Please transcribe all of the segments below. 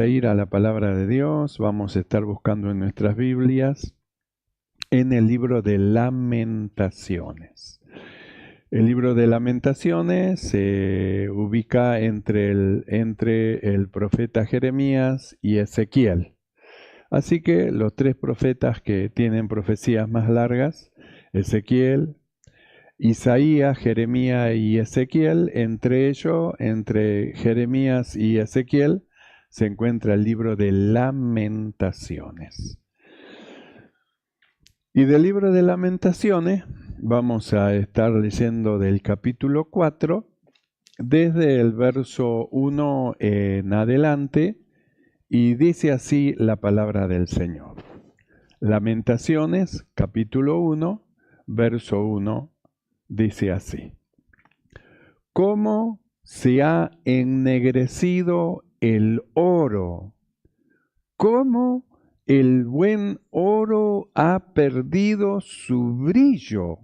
A ir a la palabra de Dios, vamos a estar buscando en nuestras Biblias en el libro de Lamentaciones. El libro de Lamentaciones se ubica entre el profeta Jeremías y Ezequiel. Así que los tres profetas que tienen profecías más largas, Ezequiel, Isaías, Jeremías y Ezequiel, entre Jeremías y Ezequiel, se encuentra el libro de Lamentaciones. Y del libro de Lamentaciones vamos a estar leyendo del capítulo 4, desde el verso 1 en adelante, y dice así la palabra del Señor. Lamentaciones, capítulo 1, verso 1, dice así. ¿Cómo se ha ennegrecido el oro? ¿Cómo el buen oro ha perdido su brillo?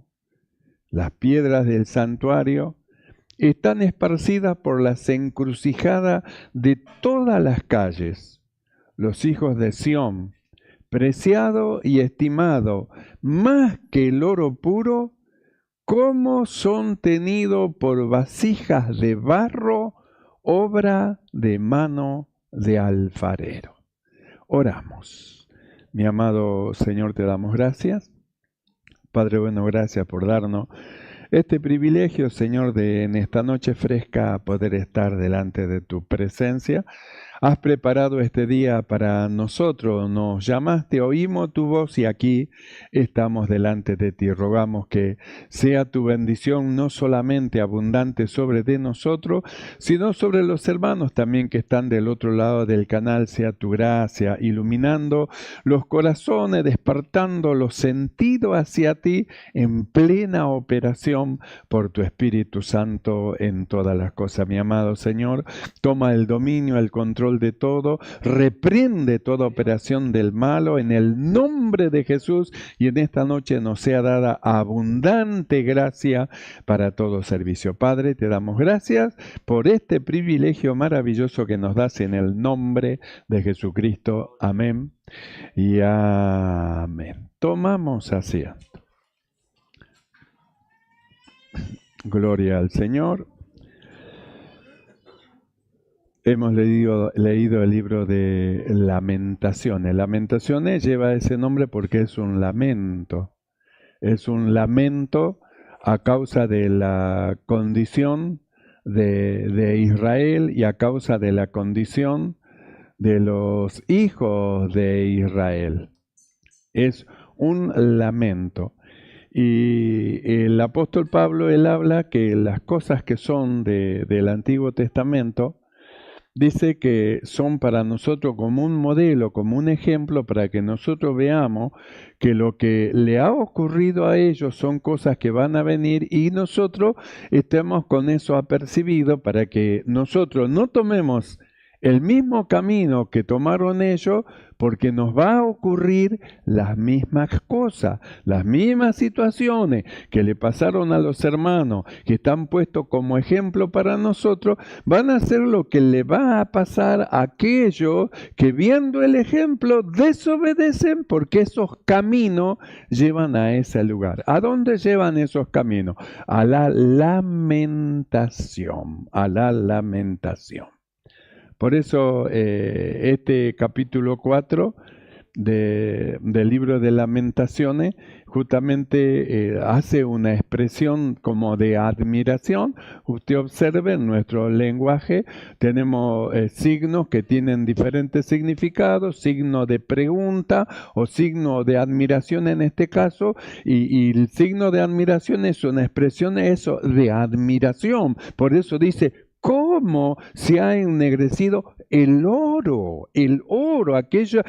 Las piedras del santuario están esparcidas por las encrucijadas de todas las calles. Los hijos de Sión, preciado y estimado más que el oro puro, ¿cómo son tenidos por vasijas de barro, obra de mano de alfarero? Oramos. Mi amado Señor, te damos gracias. Padre bueno, gracias por darnos este privilegio, Señor, de en esta noche fresca poder estar delante de tu presencia. Has preparado este día para nosotros, nos llamaste, oímos tu voz y aquí estamos delante de ti. Rogamos que sea tu bendición no solamente abundante sobre de nosotros, sino sobre los hermanos también que están del otro lado del canal. Sea tu gracia iluminando los corazones, despertando los sentidos hacia ti en plena operación por tu Espíritu Santo en todas las cosas. Mi amado Señor, toma el dominio, el control de todo, reprende toda operación del malo en el nombre de Jesús, y en esta noche nos sea dada abundante gracia para todo servicio. Padre, te damos gracias por este privilegio maravilloso que nos das en el nombre de Jesucristo. Amén y amén. Tomamos asiento. Gloria al Señor. Hemos leído el libro de Lamentaciones. Lamentaciones lleva ese nombre porque es un lamento. Es un lamento a causa de la condición de Israel y a causa de la condición de los hijos de Israel. Es un lamento. Y el apóstol Pablo, él habla que las cosas que son del Antiguo Testamento, dice que son para nosotros como un modelo, como un ejemplo, para que nosotros veamos que lo que le ha ocurrido a ellos son cosas que van a venir y nosotros estemos con eso apercibido para que nosotros no tomemos el mismo camino que tomaron ellos, porque nos va a ocurrir las mismas cosas, las mismas situaciones que le pasaron a los hermanos que están puestos como ejemplo para nosotros, van a ser lo que le va a pasar a aquellos que viendo el ejemplo desobedecen, porque esos caminos llevan a ese lugar. ¿A dónde llevan esos caminos? A la lamentación, a la lamentación. Por eso este capítulo 4 del libro de Lamentaciones justamente hace una expresión como de admiración. Usted observe en nuestro lenguaje tenemos signos que tienen diferentes significados, signo de pregunta o signo de admiración en este caso, y el signo de admiración es una expresión de admiración. Por eso dice, ¿cómo se ha ennegrecido el oro, aquello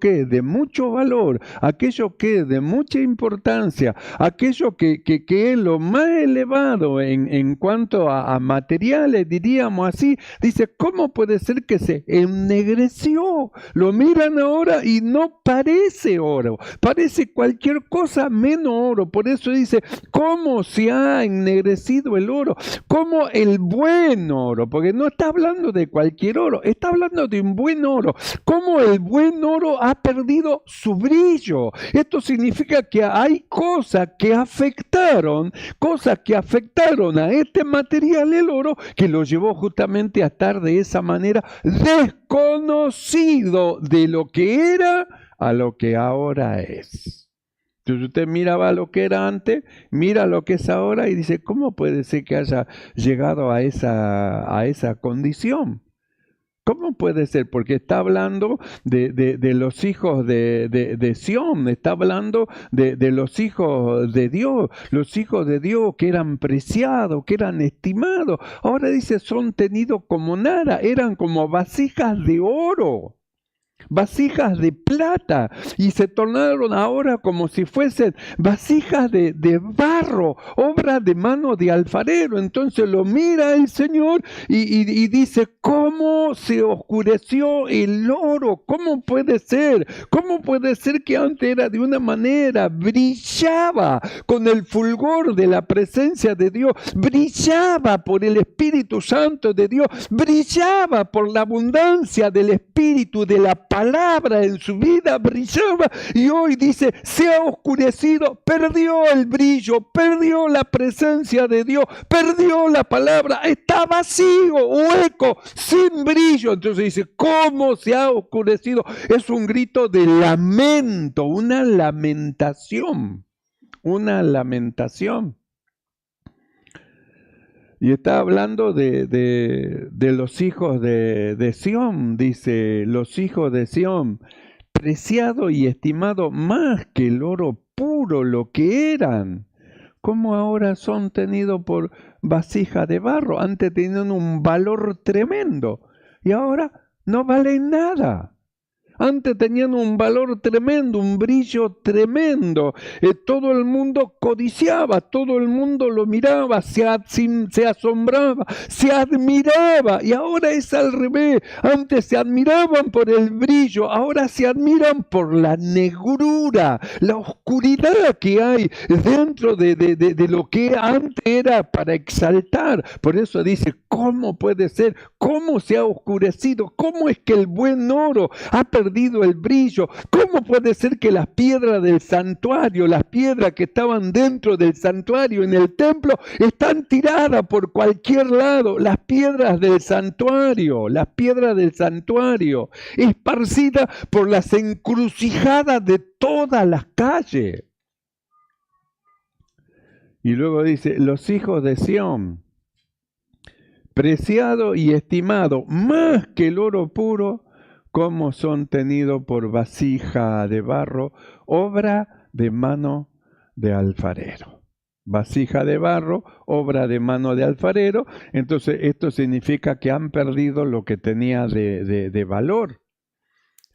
que es de mucho valor, aquello que es de mucha importancia, aquello que es lo más elevado en cuanto a materiales, diríamos así? Dice, ¿cómo puede ser que se ennegreció? Lo miran ahora y no parece oro, parece cualquier cosa menos oro. Por eso dice, ¿cómo se ha ennegrecido el oro? ¿Cómo el bueno, oro, porque no está hablando de cualquier oro, está hablando de un buen oro. Cómo el buen oro ha perdido su brillo. Esto significa que hay cosas que afectaron a este material, el oro, que lo llevó justamente a estar de esa manera desconocido de lo que era a lo que ahora es. Entonces usted miraba lo que era antes, mira lo que es ahora y dice, ¿cómo puede ser que haya llegado a esa condición? ¿Cómo puede ser? Porque está hablando de los hijos de Sión, está hablando de los hijos de Dios que eran preciados, que eran estimados. Ahora dice, son tenidos como nada, eran como vasijas de oro, vasijas de plata, y se tornaron ahora como si fuesen vasijas de barro, obra de mano de alfarero. Entonces lo mira el Señor y dice, ¿cómo se oscureció el oro? ¿Cómo puede ser? ¿Cómo puede ser que antes era de una manera? Brillaba con el fulgor de la presencia de Dios, brillaba por el Espíritu Santo de Dios, brillaba por la abundancia del Espíritu, de la palabra en su vida, brillaba, y hoy dice, se ha oscurecido, perdió el brillo, perdió la presencia de Dios, perdió la palabra, está vacío, hueco, sin brillo. Entonces dice, ¿cómo se ha oscurecido? Es un grito de lamento, una lamentación, una lamentación. Y está hablando de los hijos de Sión, dice, los hijos de Sión, preciado y estimado más que el oro puro lo que eran, como ahora son tenidos por vasija de barro. Antes tenían un valor tremendo y ahora no valen nada. Antes tenían un valor tremendo, un brillo tremendo. Todo el mundo codiciaba, todo el mundo lo miraba, se asombraba, se admiraba. Y ahora es al revés. Antes se admiraban por el brillo, ahora se admiran por la negrura, la oscuridad que hay dentro de lo que antes era para exaltar. Por eso dice, ¿cómo puede ser? ¿Cómo se ha oscurecido? ¿Cómo es que el buen oro ha perdido el brillo? ¿Cómo puede ser que las piedras del santuario, las piedras que estaban dentro del santuario en el templo, están tiradas por cualquier lado? Las piedras del santuario, esparcidas por las encrucijadas de todas las calles. Y luego dice, los hijos de Sión, preciado y estimado más que el oro puro, como son tenidos por vasija de barro, obra de mano de alfarero. Vasija de barro, obra de mano de alfarero. Entonces esto significa que han perdido lo que tenía de valor.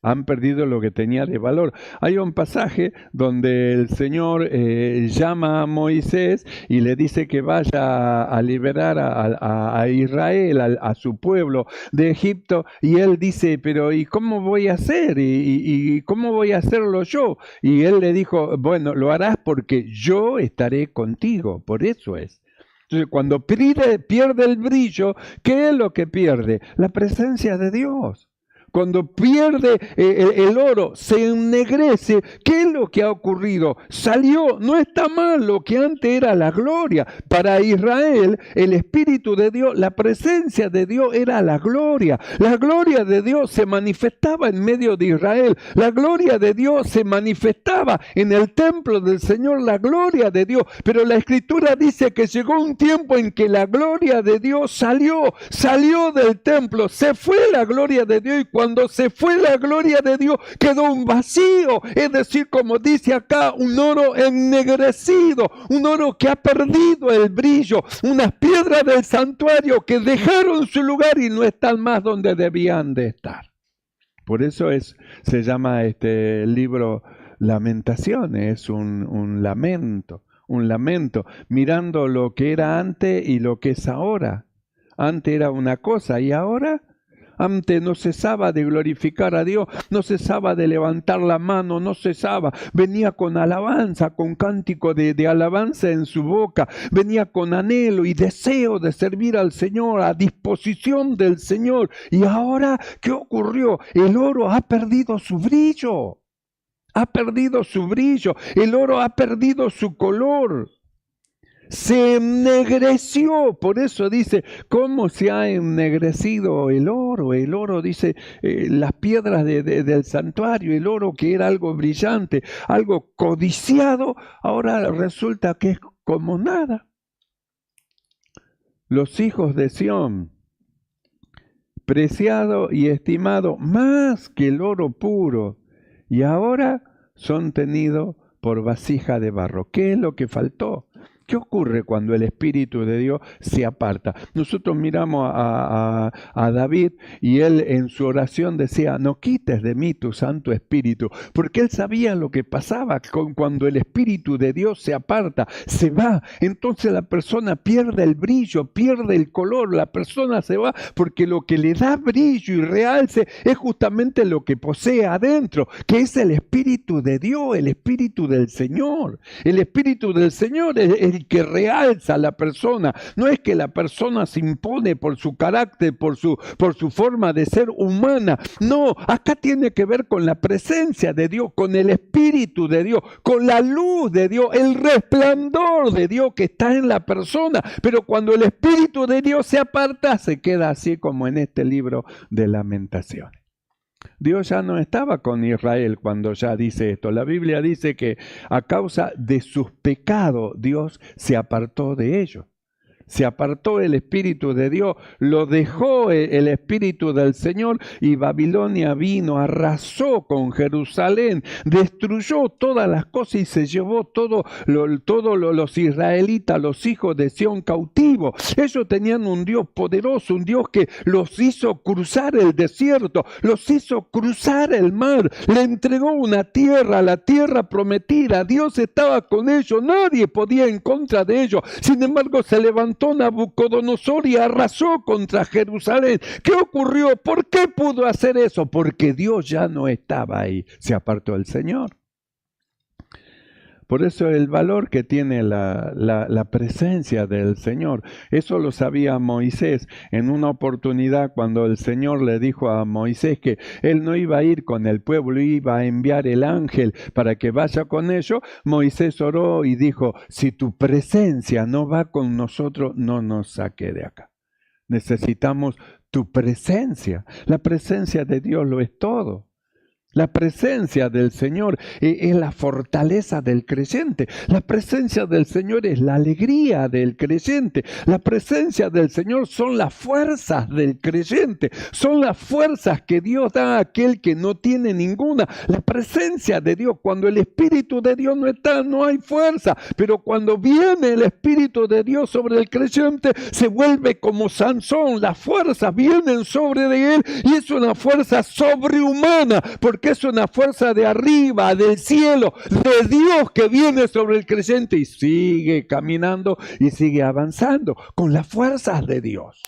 Han perdido lo que tenía de valor. Hay un pasaje donde el Señor llama a Moisés y le dice que vaya a liberar a Israel, a su pueblo de Egipto, y él dice, pero ¿y cómo voy a hacer? ¿Y cómo voy a hacerlo yo? Y él le dijo, bueno, lo harás porque yo estaré contigo, por eso es. Entonces, cuando pierde el brillo, ¿qué es lo que pierde? La presencia de Dios. Cuando pierde el oro, se ennegrece. ¿Qué es lo que ha ocurrido? Salió, no está mal lo que antes era la gloria. Para Israel, el Espíritu de Dios, la presencia de Dios era la gloria. La gloria de Dios se manifestaba en medio de Israel. La gloria de Dios se manifestaba en el templo del Señor, la gloria de Dios. Pero la Escritura dice que llegó un tiempo en que la gloria de Dios salió del templo. Se fue la gloria de Dios, y cuando se fue la gloria de Dios, quedó un vacío. Es decir, como dice acá, un oro ennegrecido, un oro que ha perdido el brillo, unas piedras del santuario que dejaron su lugar y no están más donde debían de estar. Por eso se llama este libro Lamentaciones, es un lamento, mirando lo que era antes y lo que es ahora. Antes era una cosa y ahora Antes no cesaba de glorificar a Dios, no cesaba de levantar la mano, no cesaba. Venía con alabanza, con cántico de alabanza en su boca. Venía con anhelo y deseo de servir al Señor, a disposición del Señor. Y ahora, ¿qué ocurrió? El oro ha perdido su brillo. Ha perdido su brillo. El oro ha perdido su color. Se ennegreció, por eso dice, ¿cómo se ha ennegrecido el oro? El oro, dice, las piedras del santuario, el oro que era algo brillante, algo codiciado, ahora resulta que es como nada. Los hijos de Sión, preciado y estimado más que el oro puro, y ahora son tenidos por vasija de barro. ¿Qué es lo que faltó? ¿Qué ocurre cuando el Espíritu de Dios se aparta? Nosotros miramos a David y él en su oración decía, no quites de mí tu Santo Espíritu, porque él sabía lo que pasaba cuando el Espíritu de Dios se aparta, se va. Entonces la persona pierde el brillo, pierde el color, la persona se va porque lo que le da brillo y realce es justamente lo que posee adentro, que es el Espíritu de Dios, el Espíritu del Señor. El Espíritu del Señor es el que realza a la persona. No es que la persona se impone por su carácter, por su forma de ser humana. No, acá tiene que ver con la presencia de Dios, con el Espíritu de Dios, con la luz de Dios, el resplandor de Dios que está en la persona. Pero cuando el Espíritu de Dios se aparta, se queda así como en este libro de Lamentaciones. Dios ya no estaba con Israel cuando ya dice esto. La Biblia dice que a causa de sus pecados Dios se apartó de ellos. Se apartó el Espíritu de Dios, lo dejó el Espíritu del Señor y Babilonia vino, arrasó con Jerusalén, destruyó todas las cosas y se llevó todos los israelitas, los hijos de Sión cautivos. Ellos tenían un Dios poderoso, un Dios que los hizo cruzar el desierto, los hizo cruzar el mar, le entregó una tierra, la tierra prometida. Dios estaba con ellos, nadie podía en contra de ellos. Sin embargo, se levantó Nabucodonosor y arrasó contra Jerusalén. ¿Qué ocurrió? ¿Por qué pudo hacer eso? Porque Dios ya no estaba ahí. Se apartó el Señor. Por eso el valor que tiene la presencia del Señor. Eso lo sabía Moisés en una oportunidad cuando el Señor le dijo a Moisés que él no iba a ir con el pueblo, iba a enviar el ángel para que vaya con ellos. Moisés oró y dijo, si tu presencia no va con nosotros, no nos saque de acá. Necesitamos tu presencia. La presencia de Dios lo es todo. La presencia del Señor es la fortaleza del creyente. La presencia del Señor es la alegría del creyente. La presencia del Señor son las fuerzas del creyente. Son las fuerzas que Dios da a aquel que no tiene ninguna. La presencia de Dios, cuando el Espíritu de Dios no está, no hay fuerza. Pero cuando viene el Espíritu de Dios sobre el creyente, se vuelve como Sansón. Las fuerzas vienen sobre de él y es una fuerza sobrehumana, porque es una fuerza de arriba, del cielo, de Dios que viene sobre el creyente y sigue caminando y sigue avanzando con las fuerzas de Dios.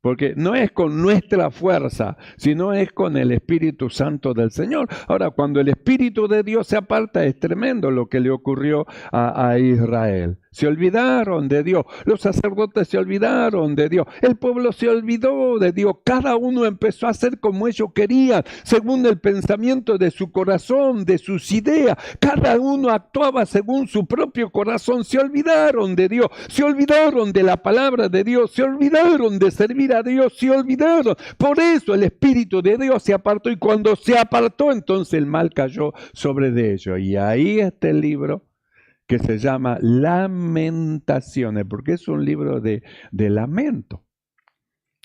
Porque no es con nuestra fuerza, sino es con el Espíritu Santo del Señor. Ahora, cuando el Espíritu de Dios se aparta, es tremendo lo que le ocurrió a Israel. Se olvidaron de Dios. Los sacerdotes se olvidaron de Dios. El pueblo se olvidó de Dios. Cada uno empezó a hacer como ellos querían, según el pensamiento de su corazón, de sus ideas. Cada uno actuaba según su propio corazón. Se olvidaron de Dios. Se olvidaron de la palabra de Dios. Se olvidaron de servir a Dios. Se olvidaron. Por eso el Espíritu de Dios se apartó. Y cuando se apartó, entonces el mal cayó sobre de ellos. Y ahí está el libro que se llama Lamentaciones, porque es un libro de lamento.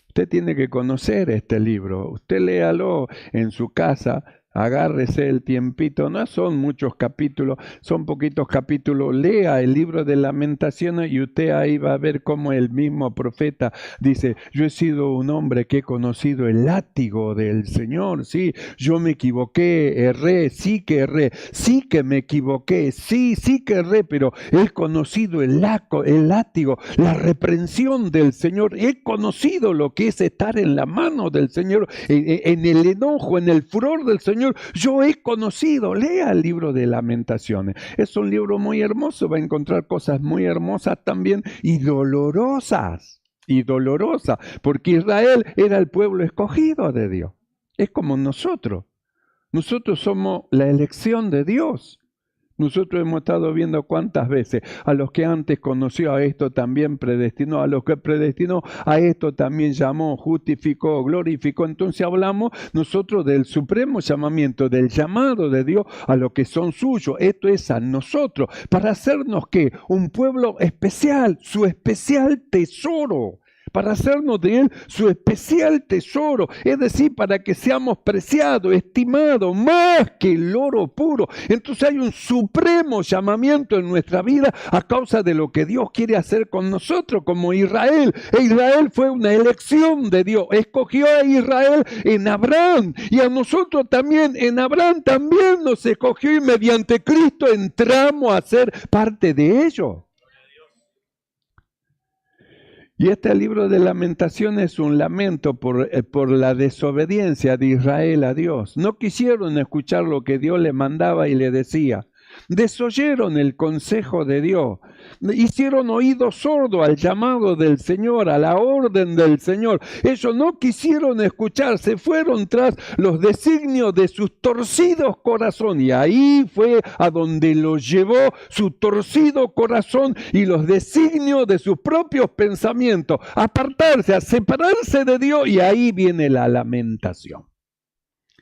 Usted tiene que conocer este libro. Usted léalo en su casa, Agárrese el tiempito, no son muchos capítulos, son poquitos capítulos. Lea el libro de Lamentaciones y usted ahí va a ver cómo el mismo profeta dice, yo he sido un hombre que he conocido el látigo del Señor, sí, yo me equivoqué, erré, sí que erré, sí que me equivoqué, sí que erré, pero he conocido el látigo, la reprensión del Señor, he conocido lo que es estar en la mano del Señor, en el enojo, en el furor del Señor. Yo he conocido, lea el libro de Lamentaciones. Es un libro muy hermoso, va a encontrar cosas muy hermosas también y dolorosas, porque Israel era el pueblo escogido de Dios. Es como nosotros. Nosotros somos la elección de Dios. Nosotros hemos estado viendo cuántas veces a los que antes conoció a esto también predestinó, a los que predestinó a esto también llamó, justificó, glorificó. Entonces hablamos nosotros del supremo llamamiento, del llamado de Dios a los que son suyos. Esto es a nosotros, para hacernos ¿qué? Un pueblo especial, su especial tesoro. Para hacernos de Él su especial tesoro, es decir, para que seamos preciados, estimados, más que el oro puro. Entonces hay un supremo llamamiento en nuestra vida a causa de lo que Dios quiere hacer con nosotros, como Israel. Israel fue una elección de Dios, escogió a Israel en Abraham y a nosotros también, en Abraham también nos escogió y mediante Cristo entramos a ser parte de ellos. Y este libro de Lamentaciones es un lamento por la desobediencia de Israel a Dios. No quisieron escuchar lo que Dios le mandaba y le decía. Desoyeron el consejo de Dios. Hicieron oído sordo al llamado del Señor, a la orden del Señor. Ellos no quisieron escuchar, se fueron tras los designios de sus torcidos corazones. Y ahí fue a donde los llevó su torcido corazón y los designios de sus propios pensamientos. A apartarse, a separarse de Dios, y ahí viene la lamentación.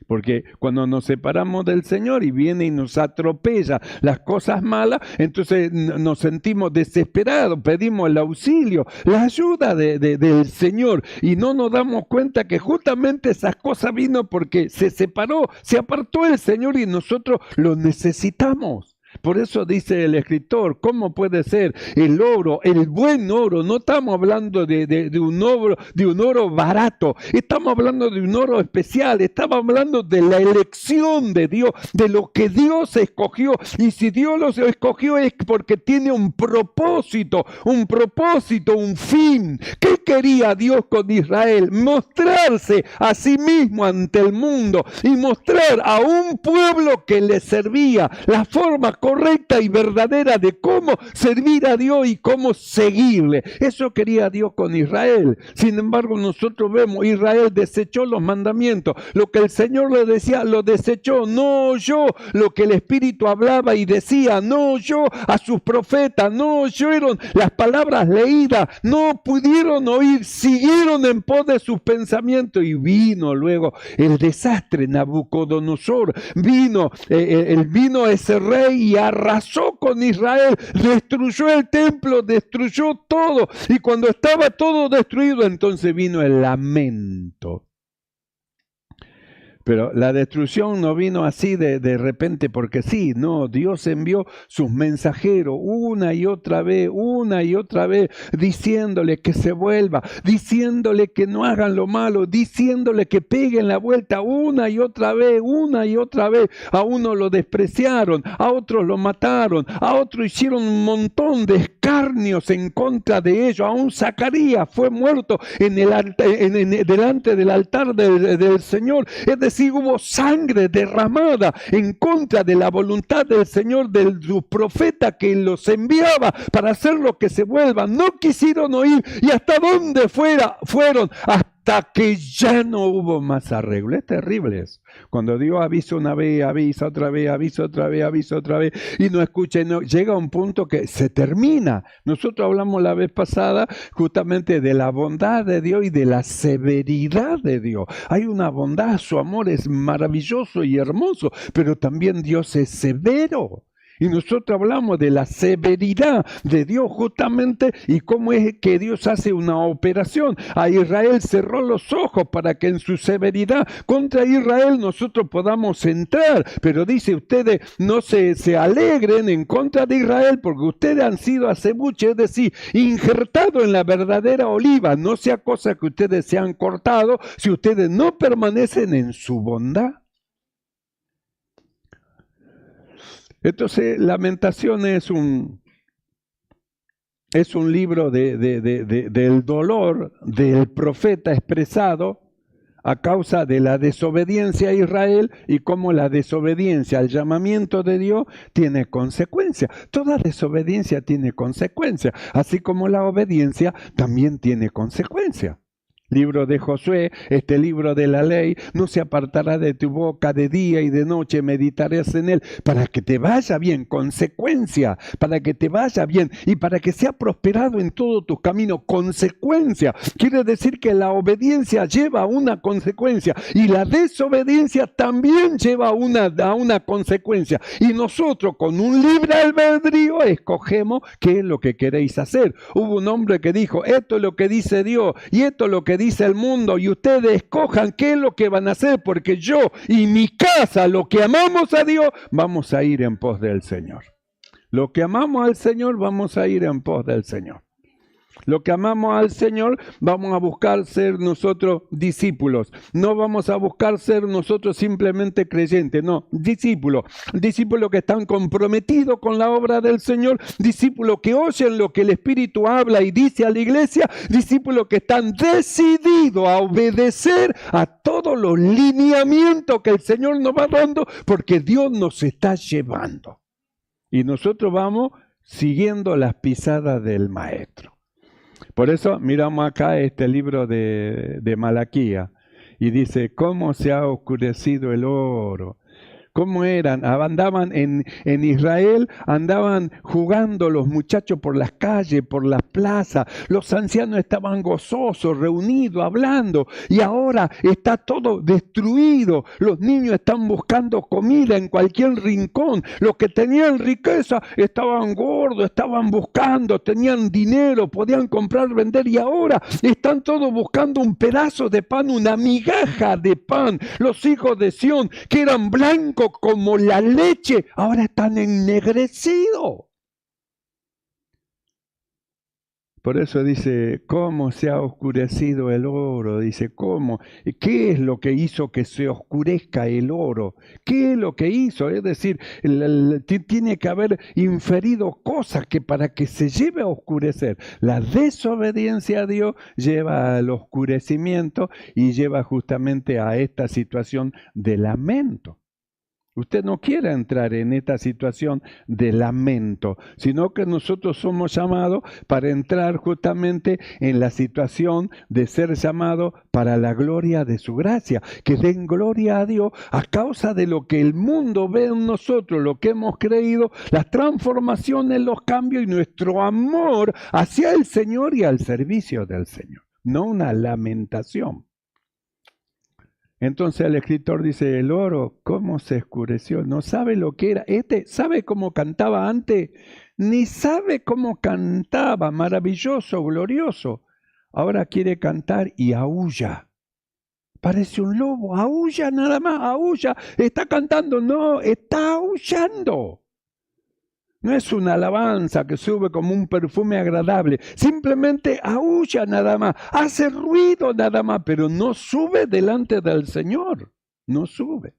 Porque cuando nos separamos del Señor y viene y nos atropella las cosas malas, entonces nos sentimos desesperados, pedimos el auxilio, la ayuda del Señor y no nos damos cuenta que justamente esas cosas vino porque se separó, se apartó el Señor y nosotros lo necesitamos. Por eso dice el escritor, ¿cómo puede ser el oro, el buen oro? No estamos hablando de un oro barato, estamos hablando de un oro especial, estamos hablando de la elección de Dios, de lo que Dios escogió. Y si Dios los escogió es porque tiene un propósito, un fin. ¿Qué quería Dios con Israel? Mostrarse a sí mismo ante el mundo y mostrar a un pueblo que le servía la forma correcta y verdadera de cómo servir a Dios y cómo seguirle. Eso quería Dios con Israel. Sin embargo, nosotros vemos, Israel desechó los mandamientos. Lo que el Señor le decía, lo desechó. No oyó lo que el Espíritu hablaba y decía. No oyó a sus profetas. No oyeron las palabras leídas. No pudieron oír. Siguieron en pos de sus pensamientos. Y vino luego el desastre. Nabucodonosor vino ese rey y arrasó con Israel, destruyó el templo, destruyó todo, y cuando estaba todo destruido, entonces vino el lamento. Pero la destrucción no vino así de repente porque sí, no, Dios envió sus mensajeros una y otra vez, diciéndole que se vuelva, diciéndole que no hagan lo malo, diciéndole que peguen la vuelta una y otra vez. A uno lo despreciaron, a otros lo mataron, a otros hicieron un montón de escarnios en contra de ellos. Aún Zacarías fue muerto delante del altar del Señor. Es decir, hubo sangre derramada en contra de la voluntad del Señor, de su profeta que los enviaba para hacer lo que se vuelvan. No quisieron oír y hasta donde fueron, hasta que ya no hubo más arreglo. Es terrible eso. Cuando Dios avisa una vez, avisa otra vez, y no escucha, llega a un punto que se termina. Nosotros hablamos la vez pasada justamente de la bondad de Dios y de la severidad de Dios. Hay una bondad, su amor es maravilloso y hermoso, pero también Dios es severo. Y nosotros hablamos de la severidad de Dios justamente y cómo es que Dios hace una operación. A Israel cerró los ojos para que en su severidad contra Israel nosotros podamos entrar. Pero dice, ustedes no se alegren en contra de Israel porque ustedes han sido acebuche, es decir, injertados en la verdadera oliva. No sea cosa que ustedes se han cortado si ustedes no permanecen en su bondad. Entonces, Lamentaciones es un libro del dolor del profeta expresado a causa de la desobediencia a Israel y cómo la desobediencia al llamamiento de Dios tiene consecuencias. Toda desobediencia tiene consecuencias, así como la obediencia también tiene consecuencias. Libro de Josué, este libro de la ley, no se apartará de tu boca de día y de noche, meditarás en él, para que te vaya bien, consecuencia, para que te vaya bien y para que sea prosperado en todos tus caminos, consecuencia. Quiere decir que la obediencia lleva a una consecuencia y la desobediencia también lleva a una consecuencia. Y nosotros con un libre albedrío escogemos qué es lo que queréis hacer. Hubo un hombre que dijo, esto es lo que dice Dios y esto es lo que dice el mundo y ustedes escojan qué es lo que van a hacer porque yo y mi casa, lo que amamos a Dios, vamos a ir en pos del Señor. Lo que amamos al Señor, vamos a ir en pos del Señor. Lo que amamos al Señor, vamos a buscar ser nosotros discípulos. No vamos a buscar ser nosotros simplemente creyentes, no, discípulos. Discípulos que están comprometidos con la obra del Señor, discípulos que oyen lo que el Espíritu habla y dice a la iglesia, discípulos que están decididos a obedecer a todos los lineamientos que el Señor nos va dando, porque Dios nos está llevando. Y nosotros vamos siguiendo las pisadas del Maestro. Por eso miramos acá este libro de Malaquía y dice, ¿cómo se ha oscurecido el oro? ¿Cómo eran? Andaban en Israel, andaban jugando los muchachos por las calles, por las plazas. Los ancianos estaban gozosos, reunidos, hablando. Y ahora está todo destruido. Los niños están buscando comida en cualquier rincón. Los que tenían riqueza estaban gordos, estaban buscando, tenían dinero, podían comprar, vender. Y ahora están todos buscando un pedazo de pan, una migaja de pan. Los hijos de Sión, que eran blancos como la leche, ahora están ennegrecidos. Por eso dice, ¿cómo se ha oscurecido el oro? Dice, ¿cómo? ¿Qué es lo que hizo que se oscurezca el oro? ¿Qué es lo que hizo? Es decir, tiene que haber inferido cosas que para que se lleve a oscurecer. La desobediencia a Dios lleva al oscurecimiento y lleva justamente a esta situación de lamento. Usted no quiere entrar en esta situación de lamento, sino que nosotros somos llamados para entrar justamente en la situación de ser llamados para la gloria de su gracia, que den gloria a Dios a causa de lo que el mundo ve en nosotros, lo que hemos creído, las transformaciones, los cambios y nuestro amor hacia el Señor y al servicio del Señor, no una lamentación. Entonces el escritor dice, el oro, ¿cómo se oscureció? No sabe lo que era. ¿Sabe cómo cantaba antes? Ni sabe cómo cantaba, maravilloso, glorioso. Ahora quiere cantar y aúlla. Parece un lobo, aúlla nada más, aúlla. Está cantando, no, está aullando. No es una alabanza que sube como un perfume agradable. Simplemente aúlla nada más, hace ruido nada más, pero no sube delante del Señor. No sube.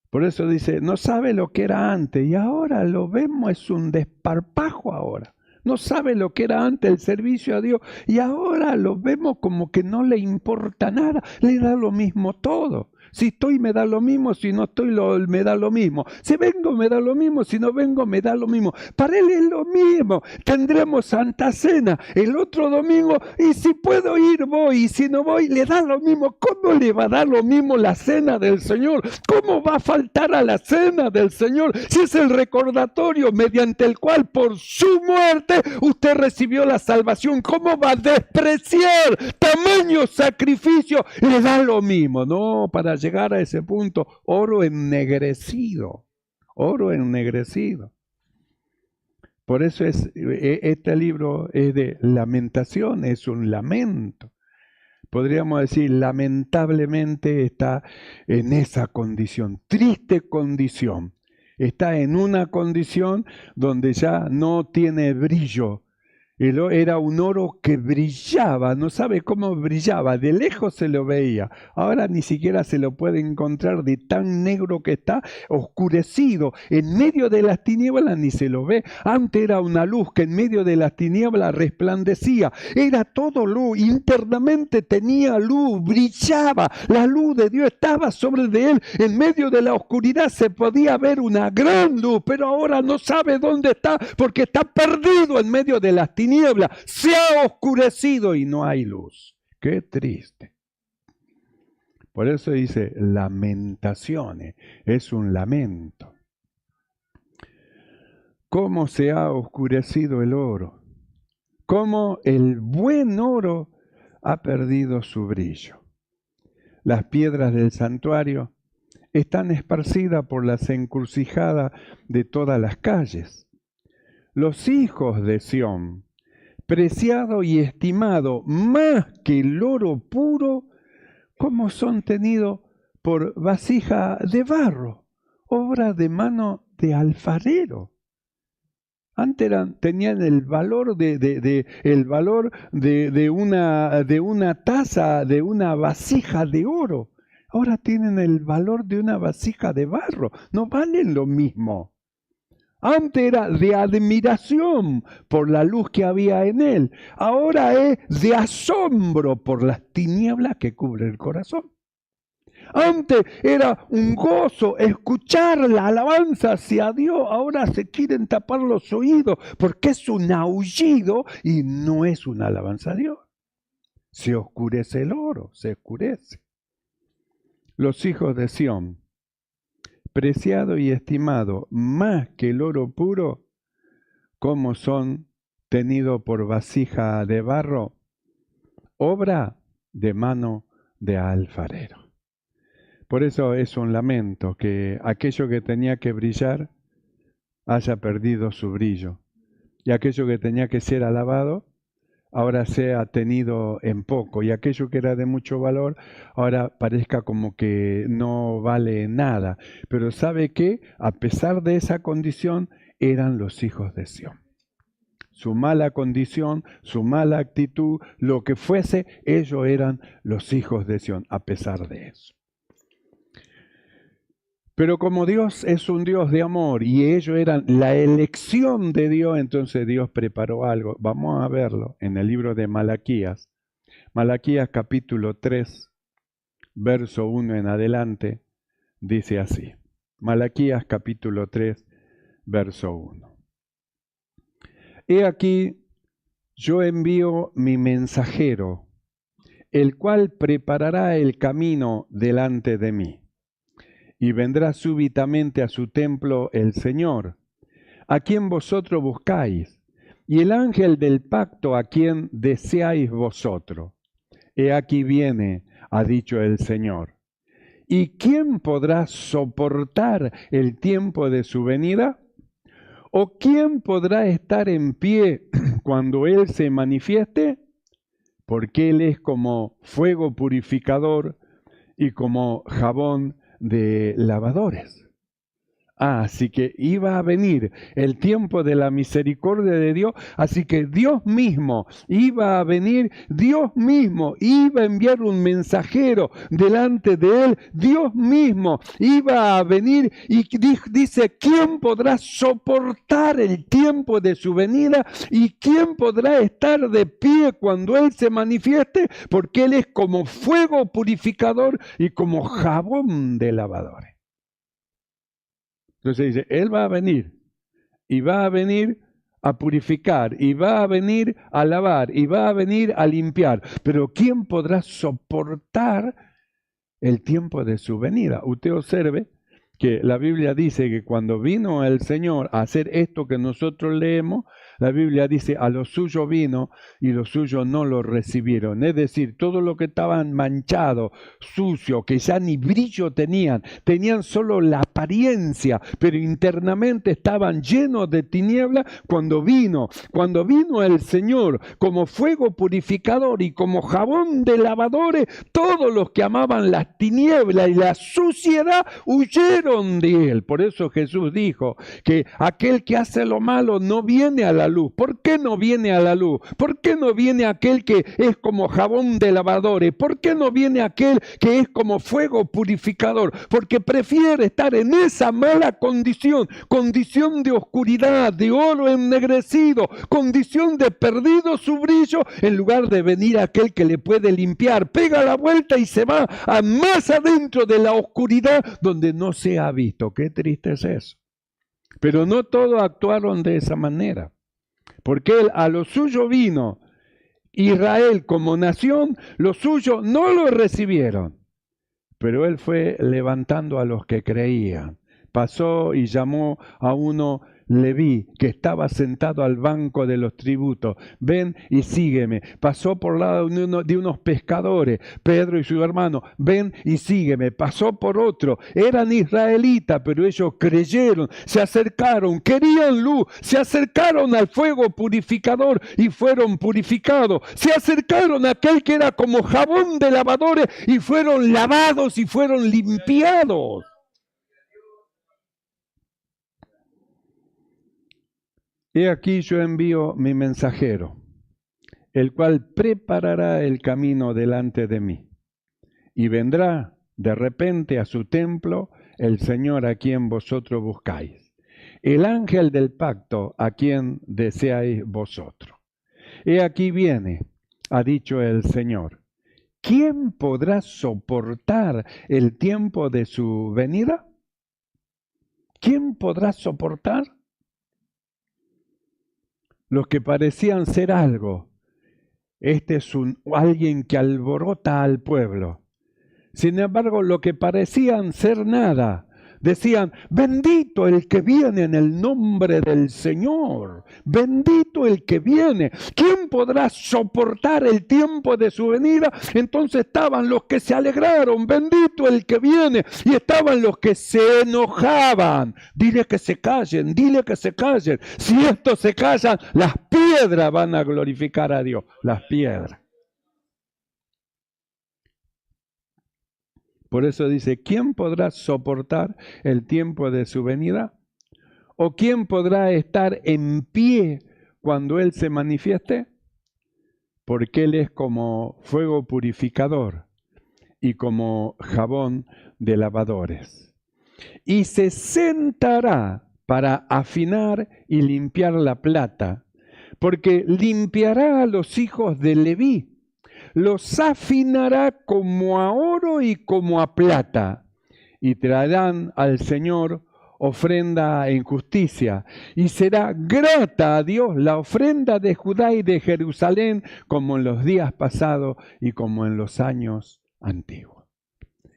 Por eso dice, no sabe lo que era antes y ahora lo vemos, es un desparpajo ahora. No sabe lo que era antes el servicio a Dios y ahora lo vemos como que no le importa nada, le da lo mismo todo. Si estoy me da lo mismo, si no estoy me da lo mismo. Si vengo me da lo mismo, si no vengo me da lo mismo. Para él es lo mismo. Tendremos Santa Cena el otro domingo y si puedo ir voy y si no voy le da lo mismo. ¿Cómo le va a dar lo mismo la cena del Señor? ¿Cómo va a faltar a la cena del Señor si es el recordatorio mediante el cual por su muerte usted recibió la salvación? ¿Cómo va a despreciar tamaño sacrificio? Le da lo mismo. No, para llegar a ese punto, oro ennegrecido. oro ennegrecido. Por eso este libro es de lamentación, es un lamento. Podríamos decir, lamentablemente está en esa condición, triste condición. Está en una condición donde ya no tiene brillo. Era un oro que brillaba, no sabe cómo brillaba, de lejos se lo veía. Ahora ni siquiera se lo puede encontrar de tan negro que está, oscurecido. En medio de las tinieblas ni se lo ve. Antes era una luz que en medio de las tinieblas resplandecía. Era todo luz, internamente tenía luz, brillaba. La luz de Dios estaba sobre de él. En medio de la oscuridad se podía ver una gran luz, pero ahora no sabe dónde está porque está perdido en medio de las tinieblas. Se ha oscurecido y no hay luz. Qué triste. Por eso dice lamentaciones, es un lamento. ¿Cómo se ha oscurecido el oro? ¿Cómo el buen oro ha perdido su brillo? Las piedras del santuario están esparcidas por las encrucijadas de todas las calles. Los hijos de Sión, preciado y estimado más que el oro puro, como son tenidos por vasija de barro, obra de mano de alfarero. Antes tenían el valor de una taza, de una vasija de oro. Ahora tienen el valor de una vasija de barro. No valen lo mismo. Antes era de admiración por la luz que había en él. Ahora es de asombro por las tinieblas que cubren el corazón. Antes era un gozo escuchar la alabanza hacia Dios. Ahora se quieren tapar los oídos porque es un aullido y no es una alabanza a Dios. Se oscurece el oro, se oscurece. Los hijos de Sión, preciado y estimado más que el oro puro, como son tenidos por vasija de barro, obra de mano de alfarero. Por eso es un lamento que aquello que tenía que brillar haya perdido su brillo, y aquello que tenía que ser alabado ahora sea tenido en poco, y aquello que era de mucho valor ahora parezca como que no vale nada. Pero ¿sabe qué? A pesar de esa condición, eran los hijos de Sión. Su mala condición, su mala actitud, lo que fuese, ellos eran los hijos de Sión, a pesar de eso. Pero como Dios es un Dios de amor y ellos eran la elección de Dios, entonces Dios preparó algo. Vamos a verlo en el libro de Malaquías. Malaquías capítulo 3, verso 1 en adelante, dice así. Malaquías capítulo 3, verso 1. He aquí, yo envío mi mensajero, el cual preparará el camino delante de mí. Y vendrá súbitamente a su templo el Señor, a quien vosotros buscáis, y el ángel del pacto a quien deseáis vosotros. He aquí viene, ha dicho el Señor. ¿Y quién podrá soportar el tiempo de su venida? ¿O quién podrá estar en pie cuando Él se manifieste? Porque Él es como fuego purificador y como jabón de lavadores. Así que iba a venir el tiempo de la misericordia de Dios, así que Dios mismo iba a venir, Dios mismo iba a enviar un mensajero delante de él, Dios mismo iba a venir y dice, ¿quién podrá soportar el tiempo de su venida? ¿Y quién podrá estar de pie cuando él se manifieste? Porque él es como fuego purificador y como jabón de lavadores. Entonces dice, Él va a venir y va a venir a purificar y va a venir a lavar y va a venir a limpiar. Pero ¿quién podrá soportar el tiempo de su venida? Usted observe que la Biblia dice que cuando vino el Señor a hacer esto que nosotros leemos, la Biblia dice, a los suyos vino y los suyos no lo recibieron. Es decir, todo lo que estaban manchados, sucios, que ya ni brillo tenían solo la apariencia, pero internamente estaban llenos de tinieblas. Cuando vino el Señor como fuego purificador y como jabón de lavadores, todos los que amaban las tinieblas y la suciedad huyeron de él. Por eso Jesús dijo que aquel que hace lo malo no viene a la luz. ¿Por qué no viene a la luz? ¿Por qué no viene aquel que es como jabón de lavadores? ¿Por qué no viene aquel que es como fuego purificador? Porque prefiere estar en esa mala condición de oscuridad, de oro ennegrecido, condición de perdido su brillo, en lugar de venir aquel que le puede limpiar. Pega la vuelta y se va a más adentro de la oscuridad donde no se ha visto. Qué triste es eso. Pero no todos actuaron de esa manera. Porque él a lo suyo vino, Israel como nación, los suyos no lo recibieron. Pero él fue levantando a los que creían. Pasó y llamó a uno Leví, que estaba sentado al banco de los tributos. Ven y sígueme. Pasó por lado de unos pescadores, Pedro y su hermano. Ven y sígueme. Pasó por otro. Eran israelitas, pero ellos creyeron, se acercaron, querían luz, se acercaron al fuego purificador y fueron purificados. Se acercaron a aquel que era como jabón de lavadores y fueron lavados y fueron limpiados. He aquí yo envío mi mensajero, el cual preparará el camino delante de mí. Y vendrá de repente a su templo el Señor a quien vosotros buscáis, el ángel del pacto a quien deseáis vosotros. He aquí viene, ha dicho el Señor. ¿Quién podrá soportar el tiempo de su venida? ¿Quién podrá soportar? Los que parecían ser algo. Este es alguien que alborota al pueblo. Sin embargo, los que parecían ser nada, decían, bendito el que viene en el nombre del Señor, bendito el que viene. ¿Quién podrá soportar el tiempo de su venida? Entonces estaban los que se alegraron, bendito el que viene, y estaban los que se enojaban. Dile que se callen, dile que se callen. Si estos se callan, las piedras van a glorificar a Dios, las piedras. Por eso dice, ¿quién podrá soportar el tiempo de su venida? ¿O quién podrá estar en pie cuando Él se manifieste? Porque Él es como fuego purificador y como jabón de lavadores. Y se sentará para afinar y limpiar la plata, porque limpiará a los hijos de Leví. Los afinará como a oro y como a plata, y traerán al Señor ofrenda en justicia, y será grata a Dios la ofrenda de Judá y de Jerusalén, como en los días pasados y como en los años antiguos.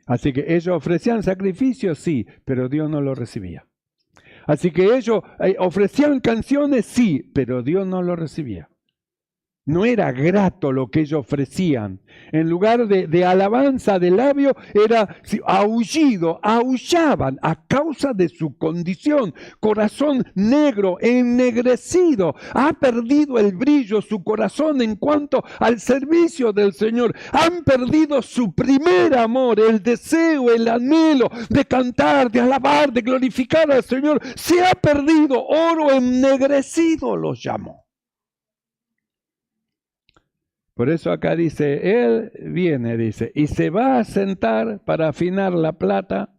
Así que ellos ofrecían sacrificios, sí, pero Dios no lo recibía. Así que ellos ofrecían canciones, sí, pero Dios no lo recibía. No era grato lo que ellos ofrecían. En lugar de alabanza de labio, era aullido, aullaban a causa de su condición. Corazón negro, ennegrecido. Ha perdido el brillo su corazón en cuanto al servicio del Señor. Han perdido su primer amor, el deseo, el anhelo de cantar, de alabar, de glorificar al Señor. Se ha perdido, oro ennegrecido los llamó. Por eso acá dice, Él viene, dice, y se va a sentar para afinar la plata,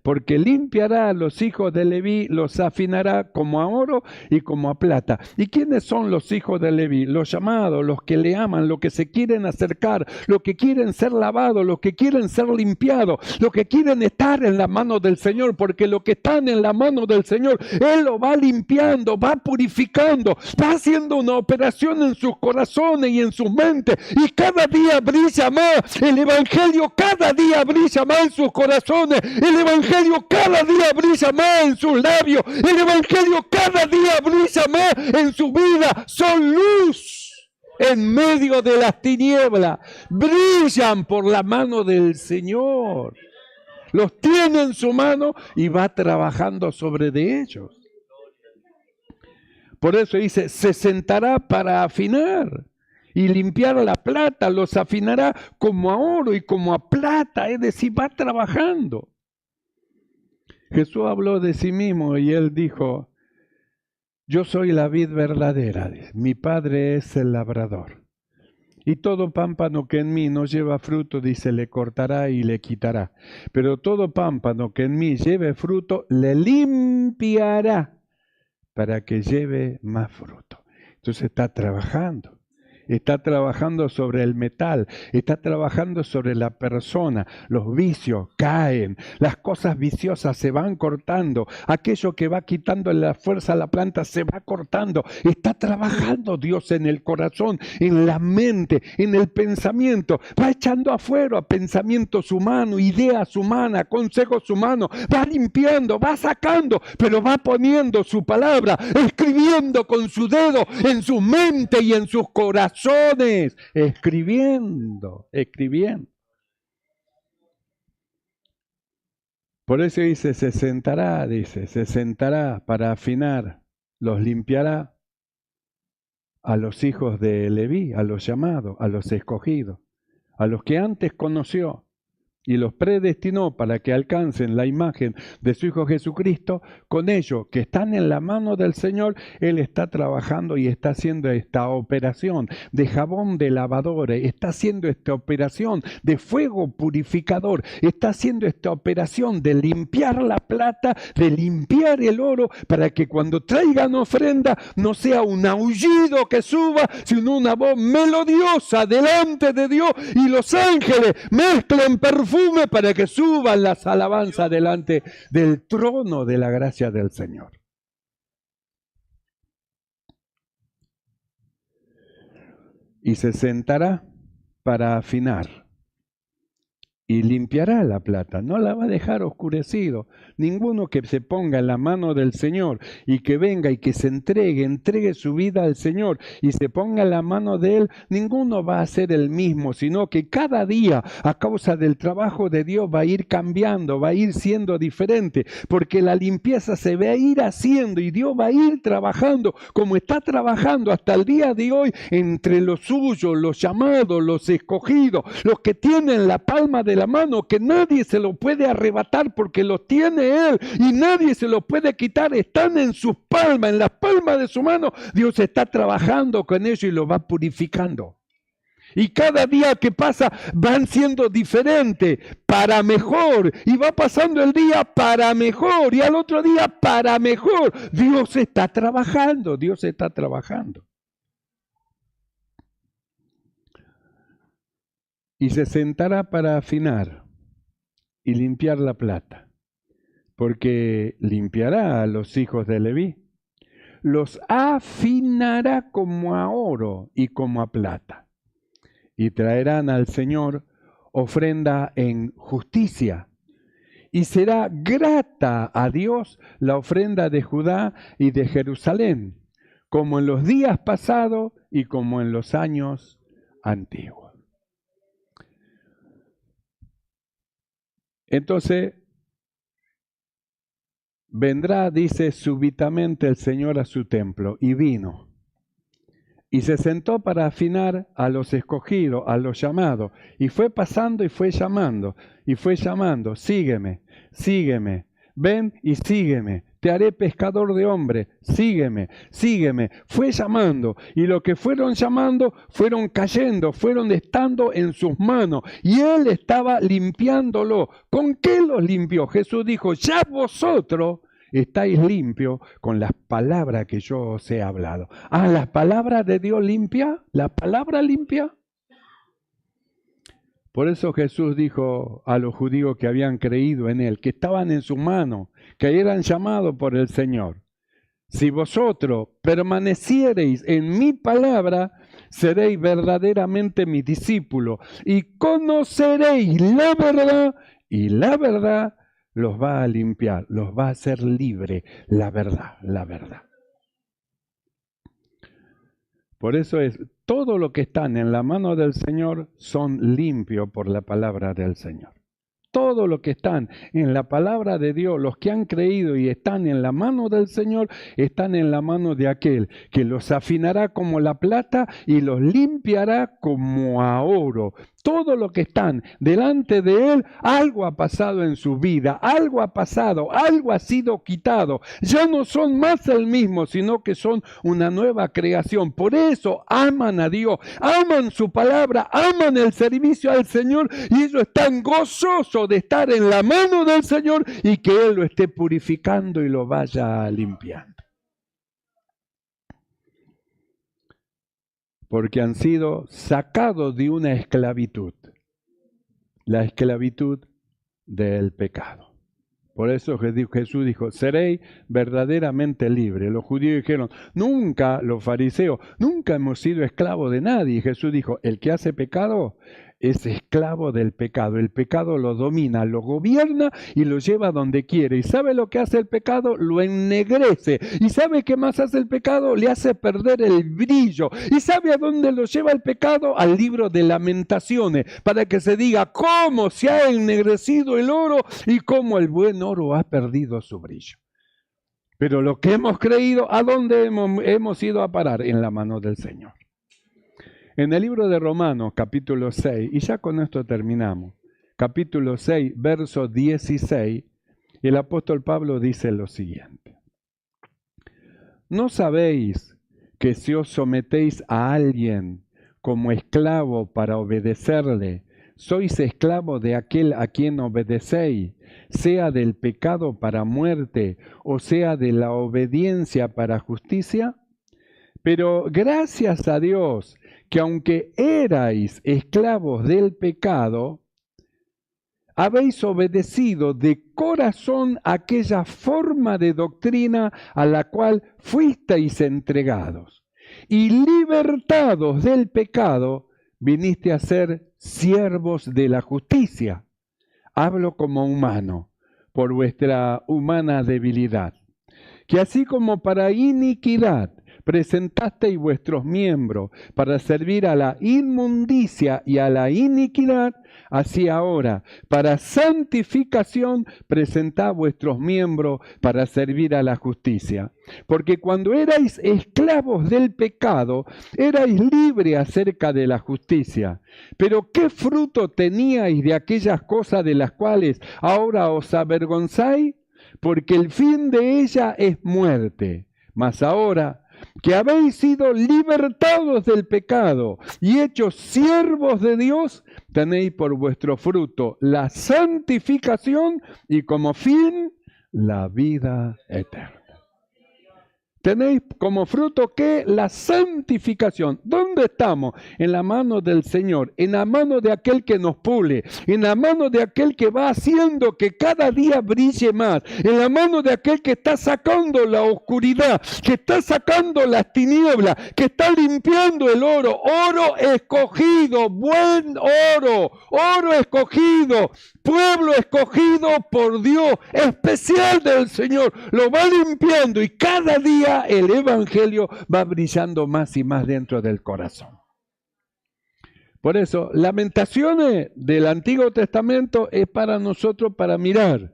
porque limpiará a los hijos de Leví, los afinará como a oro y como a plata. ¿Y quiénes son los hijos de Leví? Los llamados, los que le aman, los que se quieren acercar, los que quieren ser lavados, los que quieren ser limpiados, los que quieren estar en la mano del Señor, porque los que están en la mano del Señor, Él lo va limpiando, va purificando, va haciendo una operación en sus corazones y en sus mentes, y cada día brilla más el Evangelio, cada día brilla más en sus corazones, el Evangelio Evangelio cada día brilla más en sus labios. El Evangelio cada día brilla más en su vida. Son luz en medio de las tinieblas. Brillan por la mano del Señor. Los tiene en su mano y va trabajando sobre de ellos. Por eso dice, se sentará para afinar y limpiar la plata, los afinará como a oro y como a plata, es decir, va trabajando. Jesús habló de sí mismo y él dijo, yo soy la vid verdadera, mi Padre es el labrador. Y todo pámpano que en mí no lleva fruto, dice, le cortará y le quitará. Pero todo pámpano que en mí lleve fruto, le limpiará para que lleve más fruto. Entonces está trabajando sobre el metal, está trabajando sobre la persona. Los vicios caen, las cosas viciosas se van cortando, aquello que va quitando la fuerza a la planta se va cortando. Está trabajando Dios en el corazón, en la mente, en el pensamiento. Va echando afuera pensamientos humanos, ideas humanas, consejos humanos. Va limpiando, va sacando, pero va poniendo su palabra, escribiendo con su dedo en su mente y en sus corazones. Escribiendo. Por eso dice, se sentará para afinar, los limpiará a los hijos de Leví, a los llamados, a los escogidos, a los que antes conoció y los predestinó para que alcancen la imagen de su Hijo Jesucristo. Con ellos que están en la mano del Señor, Él está trabajando y está haciendo esta operación de jabón de lavadora, está haciendo esta operación de fuego purificador, está haciendo esta operación de limpiar la plata, de limpiar el oro, para que cuando traigan ofrenda no sea un aullido que suba, sino una voz melodiosa delante de Dios, y los ángeles mezclen perfume para que suban las alabanzas delante del trono de la gracia del Señor. Y se sentará para afinar y limpiará la plata, no la va a dejar oscurecido. Ninguno que se ponga en la mano del Señor y que venga y que se entregue su vida al Señor y se ponga en la mano de Él, ninguno va a ser el mismo, sino que cada día, a causa del trabajo de Dios, va a ir cambiando, va a ir siendo diferente, porque la limpieza se va a ir haciendo y Dios va a ir trabajando como está trabajando hasta el día de hoy entre los suyos, los llamados, los escogidos, los que tienen la palma de la mano, que nadie se lo puede arrebatar porque lo tiene Él y nadie se lo puede quitar. Están en sus palmas, en las palmas de su mano. Dios está trabajando con ellos y lo va purificando. Y cada día que pasa van siendo diferentes para mejor. Y va pasando el día para mejor y al otro día para mejor. Dios está trabajando, Dios está trabajando. Y se sentará para afinar y limpiar la plata, porque limpiará a los hijos de Leví. Los afinará como a oro y como a plata. Y traerán al Señor ofrenda en justicia. Y será grata a Dios la ofrenda de Judá y de Jerusalén, como en los días pasados y como en los años antiguos. Entonces, vendrá, dice, súbitamente el Señor a su templo, y vino. Y se sentó para afinar a los escogidos, a los llamados, y fue pasando y fue llamando, sígueme, sígueme, ven y sígueme, te haré pescador de hombres, sígueme, sígueme. Fue llamando, y lo que fueron llamando, fueron cayendo, fueron estando en sus manos, y Él estaba limpiándolo. ¿Con qué los limpió? Jesús dijo, ya vosotros estáis limpios con las palabras que yo os he hablado. Ah, ¿las palabras de Dios limpia? ¿La palabra limpia? Por eso Jesús dijo a los judíos que habían creído en Él, que estaban en su mano, que eran llamados por el Señor. Si vosotros permaneciereis en mi palabra, seréis verdaderamente mis discípulos y conoceréis la verdad, y la verdad los va a limpiar, los va a hacer libre, la verdad, la verdad. Por eso es, todo lo que están en la mano del Señor son limpios por la palabra del Señor. Todo lo que están en la palabra de Dios, los que han creído y están en la mano del Señor, están en la mano de aquel que los afinará como la plata y los limpiará como a oro. Todo lo que están delante de Él, algo ha pasado en su vida, algo ha pasado, algo ha sido quitado. Ya no son más el mismo, sino que son una nueva creación. Por eso aman a Dios, aman su palabra, aman el servicio al Señor y ellos están gozosos de estar en la mano del Señor y que Él lo esté purificando y lo vaya limpiando. Porque han sido sacados de una esclavitud, la esclavitud del pecado. Por eso Jesús dijo, seréis verdaderamente libres. Los judíos dijeron, nunca, los fariseos, nunca hemos sido esclavos de nadie. Y Jesús dijo, el que hace pecado es esclavo del pecado. El pecado lo domina, lo gobierna y lo lleva donde quiere. ¿Y sabe lo que hace el pecado? Lo ennegrece. ¿Y sabe qué más hace el pecado? Le hace perder el brillo. ¿Y sabe a dónde lo lleva el pecado? Al libro de Lamentaciones, para que se diga cómo se ha ennegrecido el oro y cómo el buen oro ha perdido su brillo. Pero lo que hemos creído, ¿a dónde hemos ido a parar? En la mano del Señor. En el libro de Romanos, capítulo 6, y ya con esto terminamos, capítulo 6, verso 16, el apóstol Pablo dice lo siguiente. ¿No sabéis que si os sometéis a alguien como esclavo para obedecerle, sois esclavo de aquel a quien obedecéis, sea del pecado para muerte o sea de la obediencia para justicia? Pero gracias a Dios, que aunque erais esclavos del pecado, habéis obedecido de corazón aquella forma de doctrina a la cual fuisteis entregados. Y libertados del pecado, viniste a ser siervos de la justicia. Hablo como humano, por vuestra humana debilidad. Que así como para iniquidad presentasteis vuestros miembros para servir a la inmundicia y a la iniquidad, así ahora, para santificación, presentad vuestros miembros para servir a la justicia. Porque cuando erais esclavos del pecado, erais libres acerca de la justicia. Pero ¿qué fruto teníais de aquellas cosas de las cuales ahora os avergonzáis? Porque el fin de ella es muerte. Mas ahora, que habéis sido libertados del pecado y hechos siervos de Dios, tenéis por vuestro fruto la santificación y como fin la vida eterna. Tenéis como fruto que la santificación. ¿Dónde estamos? En la mano del Señor, en la mano de aquel que nos pule, en la mano de aquel que va haciendo que cada día brille más, en la mano de aquel que está sacando la oscuridad, que está sacando las tinieblas, que está limpiando el oro, oro escogido, buen oro, oro escogido, pueblo escogido por Dios, especial del Señor, lo va limpiando y cada día el Evangelio va brillando más y más dentro del corazón. Por eso, Lamentaciones del Antiguo Testamento es para nosotros para mirar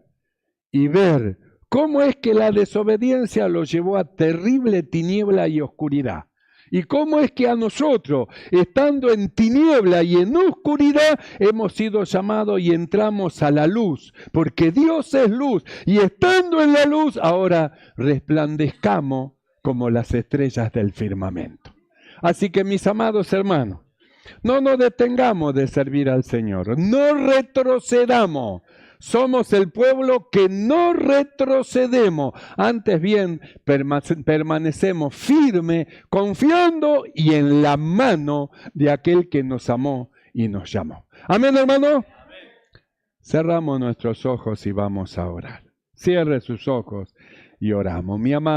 y ver cómo es que la desobediencia lo llevó a terrible tiniebla y oscuridad. Y cómo es que a nosotros, estando en tiniebla y en oscuridad, hemos sido llamados y entramos a la luz, porque Dios es luz, y estando en la luz, ahora resplandezcamos como las estrellas del firmamento. Así que, mis amados hermanos, no nos detengamos de servir al Señor, no retrocedamos. Somos el pueblo que no retrocedemos, antes bien permanecemos firmes, confiando y en la mano de aquel que nos amó y nos llamó. Amén, hermano. Amén. Cerramos nuestros ojos y vamos a orar. Cierre sus ojos y oramos. Mi amado.